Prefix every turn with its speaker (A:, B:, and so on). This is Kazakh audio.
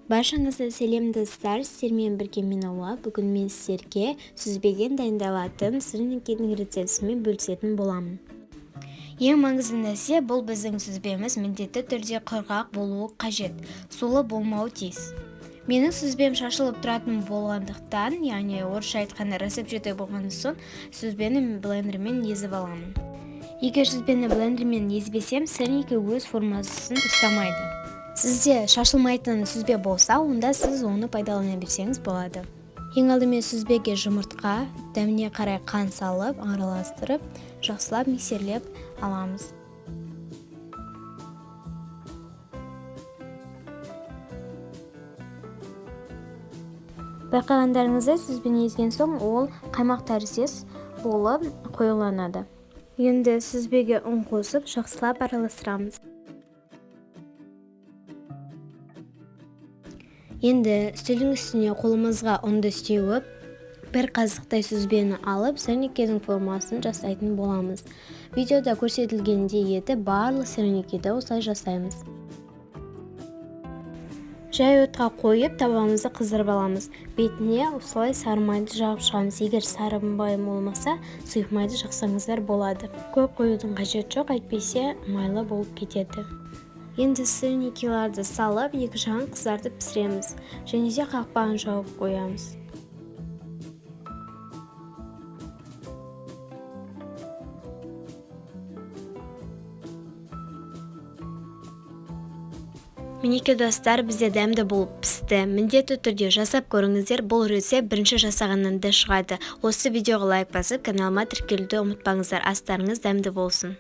A: Баршаңызға сәлем достар, сіздермен бірге мен Ауа. Бүгін мен сіздерге сүзбеден дайындалатын сырникидің рецептісімен бөлісетін боламын. Ең маңызды нәрсе, бұл біздің сүзбеміз міндетті түрде құрғақ болуы қажет, сулы болмауы тиіс. Менің сүзбем шашылып тұратын болғандықтан, яғни орысша айтқанда рассыпчатый болған соң, сүзбені блендермен езіп аламын. Егер сүзбені блендермен езбесем, сырники өз формасын ұстамайды. Сізде шашылмайтын сүзбе болса, онда сіз оны пайдалана берсеңіз болады. Ең алдымен сүзбеге жұмыртқа, дәміне қарай қант салып, араластырып, жақсылап миксерлеп аламыз. Байқағандарыңызда сүзбені езген соң, ол қаймақ тәріздес болып қоюланады. Енді сүзбеге ұн қосып, жақсылап араластырамыз. Енді үстелдің үстіне қолымызға ұнды сеуіп, бір қасықтай сүзбені алып, сырникидің формасын жасайтын боламыз. Видеода көрсетілгендей еді, барлық сырникиді осылай жасаймыз. Жай отқа қойып, табамызды қыздырып аламыз. Бетіне осылай сары майды жағып шығамыз. Егер сары май болмаса, сұйық майды жақсаңыздар болады. Көп қоюдың қажет жоқ, әйтпесе майлы болып кетеді. Енді сырникиларды салып, екі жағын қыздартып пісіреміз, және де қақпағын жауып қоямыз. Мінекей достар, бізде дәмді болып пісті. Міндетті түрде жасап көріңіздер, бұл рецепт бірінші жасағаннан да шығады. Осы видеоға лайк басып, каналыма тіркелуді ұмытпаңыздар. Астарыңыз дәмді болсын.